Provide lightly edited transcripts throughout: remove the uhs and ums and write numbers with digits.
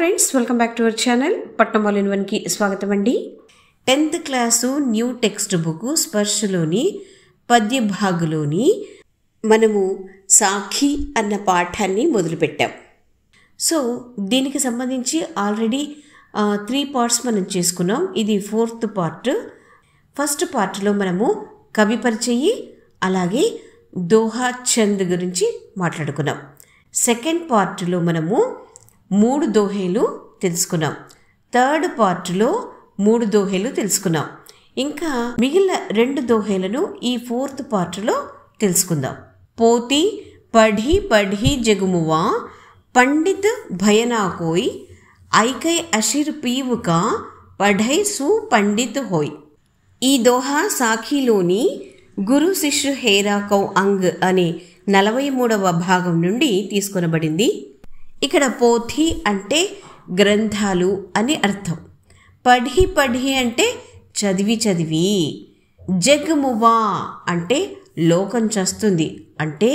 Friends, welcome back to our channel. Patnam all in one కి స్వాగతం అండి. 10th class new text book స్పర్శలోని పద్య భాగంలోని మనము సాఖి అన్న పాఠాన్ని మొదలుపెట్టాం. సో దీనికి సంబంధించి ఆల్రెడీ 3 పార్ట్స్ మనం చేసుకున్నాం. ఇది 4th పార్ట్. ఫస్ట్ పార్ట్లో మనము కవి పరిచయి అలాగే దోహా చంద్ గురించి మాట్లాడుకున్నాం. సెకండ్ పార్ట్లో మనము 3 దోహేలు తెలుసుకున్నాం. థర్డ్ పార్ట్లో 3 దోహేలు తెలుసుకున్నాం. ఇంకా మిగిలిన 2 దోహేలను ఈ 4th పార్ట్లో తెలుసుకుందాం. పోతి పढ़ी पढ़ी जगमुआ पंडित भयना कोई ఐకై అషిర్ పీవుక పఢై సు పండిత్ హోయ్. ఈ దోహా సాఖీలోని గురు శిష్యు హేరా కౌ అంగ్ అనే 43వ భాగం నుండి తీసుకొనబడింది. ఇక్కడ పోథి అంటే గ్రంథాలు అని అర్థం. పఢి పఢి అంటే చదివి చదివి. జగమువా అంటే లోకం చేస్తుంది, అంటే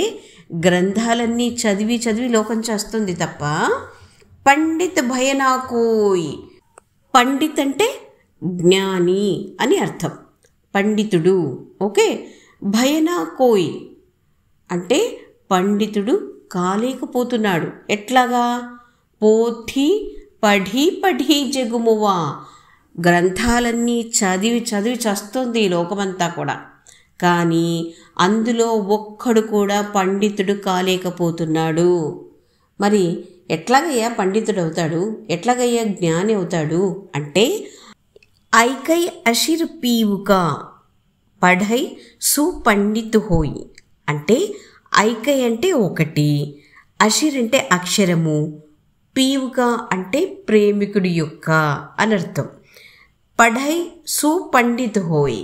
గ్రంథాలన్నీ చదివి చదివి లోకం చేస్తుంది తప్ప పండిత్ భయనా కోయ్. పండిత్ అంటే జ్ఞాని అని అర్థం, పండితుడు. ఓకే. భయనా కోయ్ అంటే పండితుడు కాలేకపోతున్నాడు. ఎట్లాగా? పోథి పఢి పఢి జగుమువా, గ్రంథాలన్నీ చదివి చదివి చస్తుంది లోకమంతా కూడా, కానీ అందులో ఒక్కడు కూడా పండితుడు కాలేకపోతున్నాడు. మరి ఎట్లాగయ్యా పండితుడు అవుతాడు, ఎట్లాగయ్యా జ్ఞాని అవుతాడు అంటే ఐకై అషిర్ పీవుక పఢై సు పండిత్ హోయ్. అంటే ఐకై అంటే ఒకటి, అషిర్ అంటే అక్షరము, పీవుక అంటే ప్రేమికుడి యొక్క అనర్థం. పఢై సు పండిత్ హోయ్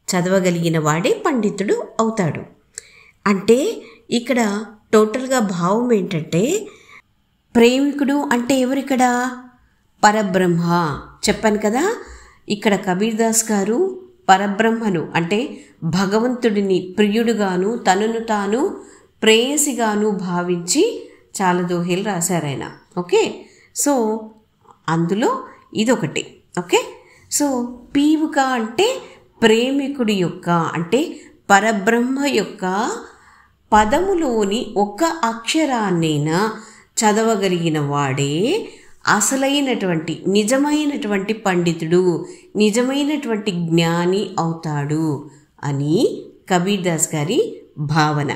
చదవగలిగిన వాడే పండితుడు అవుతాడు. అంటే ఇక్కడ టోటల్గా భావం ఏంటంటే ప్రేమికుడు అంటే ఎవరిక్కడ? పరబ్రహ్మ. చెప్పాను కదా, ఇక్కడ కబీర్దాస్ గారు పరబ్రహ్మను అంటే భగవంతుడిని ప్రియుడుగాను తనను తాను ప్రేయసిగాను భావించి చాలా దోహేలు రాశారు ఆయన. ఓకే. సో అందులో ఇదొకటి. ఓకే. సో పీవుక అంటే ప్రేమికుడి యొక్క అంటే పరబ్రహ్మ యొక్క పదములోని ఒక అక్షరాన్నైనా చదవగలిగిన వాడే అసలైనటువంటి నిజమైనటువంటి పండితుడు, నిజమైనటువంటి జ్ఞాని అవుతాడు అని కబీర్దాస్ గారి భావన.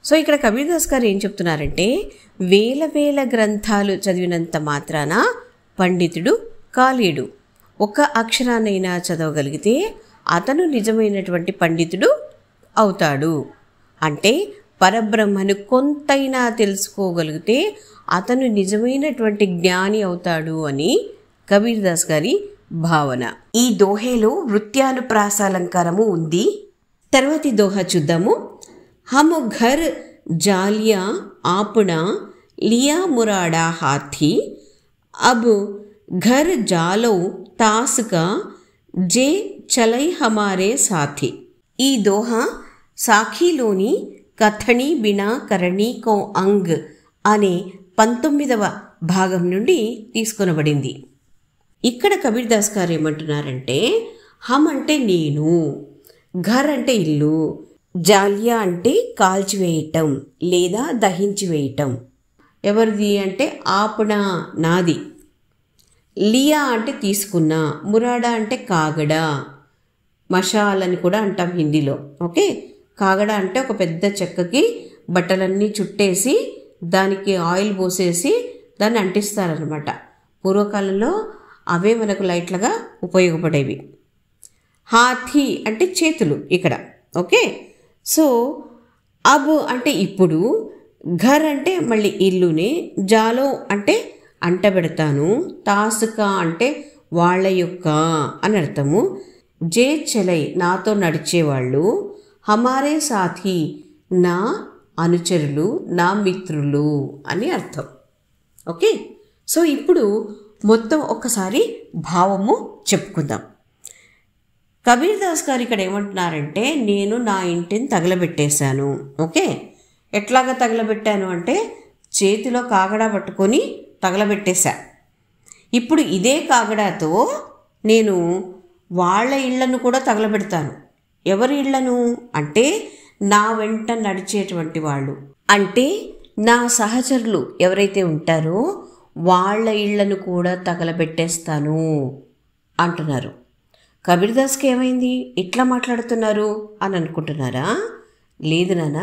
సో ఇక్కడ కబీర్దాస్ గారు ఏం చెప్తున్నారంటే వేల వేల గ్రంథాలు చదివినంత మాత్రాన పండితుడు కాలేడు. ఒక అక్షరాన్నైనా చదవగలిగితే అతను నిజమైనటువంటి పండితుడు అవుతాడు. అంటే పరబ్రహ్మను కొంతైనా తెలుసుకోగలిగితే అతను నిజమైనటువంటి జ్ఞాని అవుతాడు అని కబీర్దాస్ గారి భావన. ఈ దోహేలో వృత్యానుప్రాసాలంకారము ఉంది. తర్వాతి దోహా చూద్దాము. హమ్ ఘర్ జాలియా ఆపునా లియా మురాడా హాథీ అబ్ ఘర్ జాలో తాస్కా జే చలై హమారే సాథీ. ఈ దోహా సాఖీలోని కథణి బినా కరణి కౌ అంగ్ అనే 19వ భాగం నుండి తీసుకొనబడింది. ఇక్కడ కబీర్దాస్ గారు ఏమంటున్నారంటే హమ్ అంటే నేను, ఘర్ అంటే ఇల్లు, జాలియా అంటే కాల్చివేయటం లేదా దహించివేయటం. ఎవరిది అంటే ఆపణ నాది, లియా అంటే తీసుకున్నా, మురాడా అంటే కాగడ, మషాల్ అని కూడా అంటాం హిందీలో. ఓకే. కాగడ అంటే ఒక పెద్ద చెక్కకి బట్టలన్నీ చుట్టేసి దానికి ఆయిల్ పోసేసి దాన్ని అంటిస్తారనమాట. పూర్వకాలంలో అవే మనకు లైట్లుగా ఉపయోగపడేవి. హాథీ అంటే చేతులు ఇక్కడ. ఓకే. సో అబ్ అంటే ఇప్పుడు, ఘర్ అంటే మళ్ళీ ఇల్లుని, జాలో అంటే అంటబెడతాను, తాసుకా అంటే వాళ్ళ యొక్క అని అర్థము, జే చలై నాతో నడిచేవాళ్ళు, హమారే సాథీ నా అనుచరులు, నా మిత్రులు అని అర్థం. ఓకే. సో ఇప్పుడు మొత్తం ఒక్కసారి భావము చెప్పుకుందాం. కబీర్దాస్ గారు ఇక్కడ ఏమంటున్నారంటే నేను నా ఇంటిని తగలబెట్టేశాను. ఓకే. ఎట్లాగా తగలబెట్టాను అంటే చేతిలో కాగడా పట్టుకొని తగలబెట్టేశా. ఇప్పుడు ఇదే కాగడాతో నేను వాళ్ళ ఇళ్లను కూడా తగలబెడతాను. ఎవరి ఇళ్లను అంటే నా వెంట నడిచేటువంటి వాళ్ళు, అంటే నా సహచరులు ఎవరైతే ఉంటారో వాళ్ళ ఇళ్లను కూడా తగలబెట్టేస్తాను అంటున్నారు. కబీర్దాస్కి ఏమైంది, ఇట్లా మాట్లాడుతున్నారు అని అనుకుంటున్నారా? లేదు నాన్న,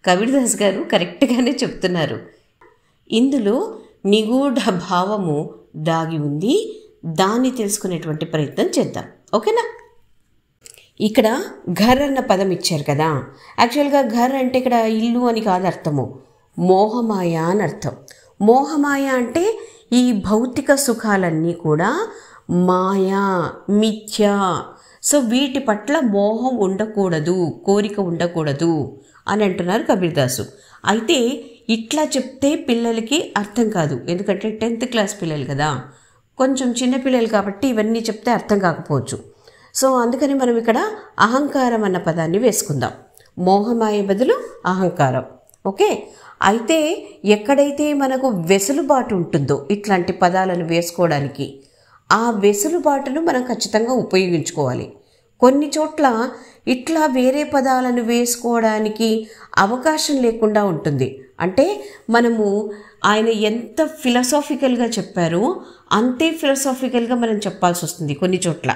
కబీర్దాస్ గారు కరెక్ట్గానే చెప్తున్నారు. ఇందులో నిగూఢ భావము దాగి ఉంది. దాన్ని తెలుసుకునేటువంటి ప్రయత్నం చేద్దాం. ఓకేనా? ఇక్కడ ఘర్ అన్న పదం ఇచ్చారు కదా. యాక్చువల్గా ఘర్ అంటే ఇక్కడ ఇల్లు అని కాదు అర్థము, మోహమాయ అని అర్థం. మోహమాయ అంటే ఈ భౌతిక సుఖాలన్నీ కూడా మాయా, మిథ్య. సో వీటి పట్ల మోహం ఉండకూడదు, కోరిక ఉండకూడదు అని అంటున్నారు కబీర్దాసు. అయితే ఇట్లా చెప్తే పిల్లలకి అర్థం కాదు, ఎందుకంటే 10th క్లాస్ పిల్లలు కదా, కొంచెం చిన్నపిల్లలు కాబట్టి ఇవన్నీ చెప్తే అర్థం కాకపోవచ్చు. సో అందుకని మనం ఇక్కడ అహంకారం అన్న పదాన్ని వేసుకుందాం. మోహమాయ బదులు అహంకారం. ఓకే. అయితే ఎక్కడైతే మనకు వెసులుబాటు ఉంటుందో ఇట్లాంటి పదాలను వేసుకోవడానికి, ఆ వెసులుబాటును మనం ఖచ్చితంగా ఉపయోగించుకోవాలి. కొన్ని చోట్ల ఇట్లా వేరే పదాలను వేసుకోవడానికి అవకాశం లేకుండా ఉంటుంది. అంటే మనము ఆయన ఎంత ఫిలాసాఫికల్గా చెప్పారో అంతే ఫిలాసాఫికల్గా మనం చెప్పాల్సి వస్తుంది కొన్ని చోట్ల.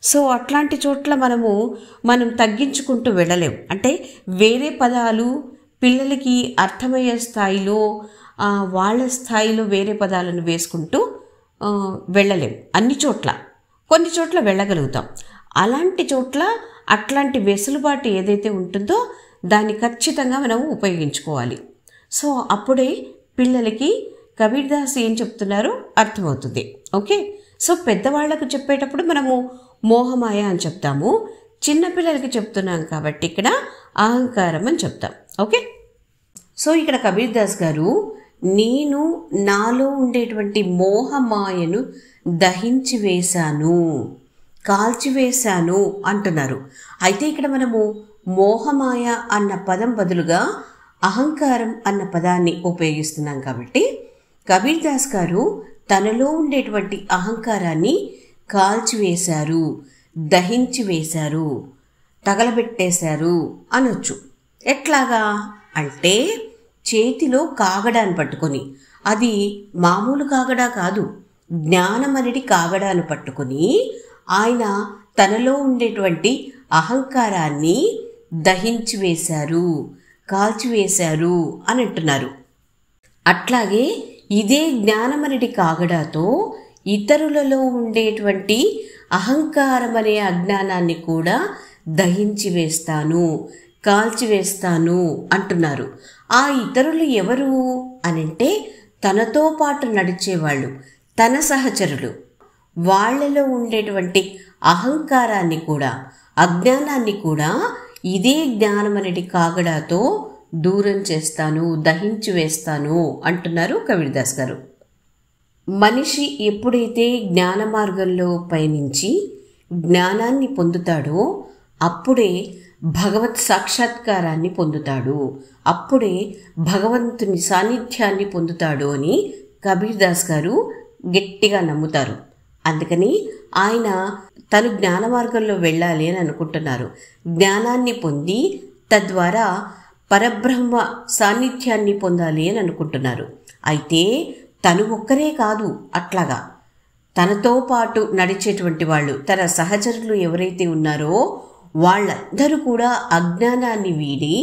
సో అట్లాంటి చోట్ల మనం తగ్గించుకుంటూ వెళ్ళలేం. అంటే వేరే పదాలు పిల్లలకి అర్థమయ్యే స్థాయిలో, వాళ్ళ స్థాయిలో వేరే పదాలను వేసుకుంటూ వెళ్ళలేం అన్ని చోట్ల. కొన్ని చోట్ల వెళ్ళగలుగుతాం. అలాంటి చోట్ల అట్లాంటి వెసులుబాటు ఏదైతే ఉంటుందో దాన్ని ఖచ్చితంగా మనం ఉపయోగించుకోవాలి. సో అప్పుడే పిల్లలకి కబీర్దాస్ ఏం చెప్తున్నారో అర్థమవుతుంది. ఓకే. సో పెద్దవాళ్లకు చెప్పేటప్పుడు మనము మోహమాయ అని చెప్తాము. చిన్నపిల్లలకి చెప్తున్నాం కాబట్టి ఇక్కడ అహంకారం అని చెప్తాం. ఓకే. సో ఇక్కడ కబీర్దాస్ గారు నేను నాలో ఉండేటువంటి మోహమాయను దహించి వేశాను, కాల్చివేశాను అంటున్నారు. అయితే ఇక్కడ మనము మోహమాయ అన్న పదం బదులుగా అహంకారం అన్న పదాన్ని ఉపయోగిస్తున్నాం కాబట్టి కబీర్దాస్ గారు తనలో ఉండేటువంటి అహంకారాన్ని కాల్చివేశారు, దహించి వేశారు, తగలబెట్టేశారు అనొచ్చు. ఎట్లాగా అంటే చేతిలో కాగడాన్ని పట్టుకొని, అది మామూలు కాగడా కాదు, జ్ఞానం అనేది కాగడాను పట్టుకొని ఆయన తనలో ఉండేటువంటి అహంకారాన్ని దహించి వేశారు, కాల్చివేశారు అని అంటున్నారు. అట్లాగే ఇదే జ్ఞానమనటి కాగడాతో ఇతరులలో ఉండేటువంటి అహంకారం అనే అజ్ఞానాన్ని కూడా దహించి వేస్తాను, కాల్చివేస్తాను అంటున్నారు. ఆ ఇతరులు ఎవరు అనంటే తనతో పాటు నడిచేవాళ్ళు, తన సహచరులు. వాళ్లలో ఉండేటువంటి అహంకారాన్ని కూడా, అజ్ఞానాన్ని కూడా ఇదే జ్ఞానమనటి కాగడాతో దూరం చేస్తాను, దహించి వేస్తాను అంటున్నారు కబీర్దాస్ గారు. మనిషి ఎప్పుడైతే జ్ఞాన మార్గంలో పయనించి జ్ఞానాన్ని పొందుతాడో అప్పుడే భగవత్ సాక్షాత్కారాన్ని పొందుతాడు, అప్పుడే భగవంతుని సాన్నిధ్యాన్ని పొందుతాడు అని కబీర్దాస్ గారు గట్టిగా నమ్ముతారు. అందుకని ఆయన తను జ్ఞాన మార్గంలో వెళ్ళాలి అని అనుకుంటున్నారు. జ్ఞానాన్ని పొంది తద్వారా పరబ్రహ్మ సాన్నిధ్యాన్ని పొందాలి అని అనుకుంటున్నారు. అయితే తను ఒక్కరే కాదు, అట్లాగా తనతో పాటు నడిచేటువంటి వాళ్ళు, తన సహచరులు ఎవరైతే ఉన్నారో వాళ్ళందరూ కూడా అజ్ఞానాన్ని వీడి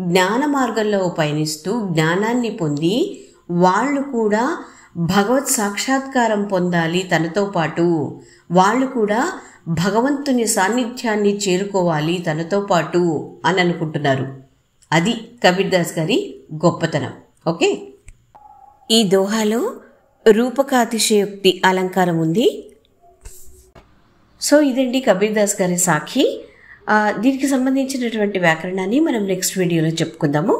జ్ఞాన మార్గంలో పయనిస్తూ జ్ఞానాన్ని పొంది వాళ్ళు కూడా భగవత్ సాక్షాత్కారం పొందాలి తనతో పాటు, వాళ్ళు కూడా భగవంతుని సాన్నిధ్యాన్ని చేరుకోవాలి తనతో పాటు అని అనుకుంటున్నారు. అది కబీర్దాస్ గారి గొప్పతనం. ఓకే. ఈ దోహాలో రూపకాతిశయోక్తి అలంకారం ఉంది. సో ఇదండి కబీర్దాస్ గారి సాఖి. దీనికి సంబంధించినటువంటి వ్యాకరణాన్ని మనం నెక్స్ట్ వీడియోలో చెప్పుకుందాము.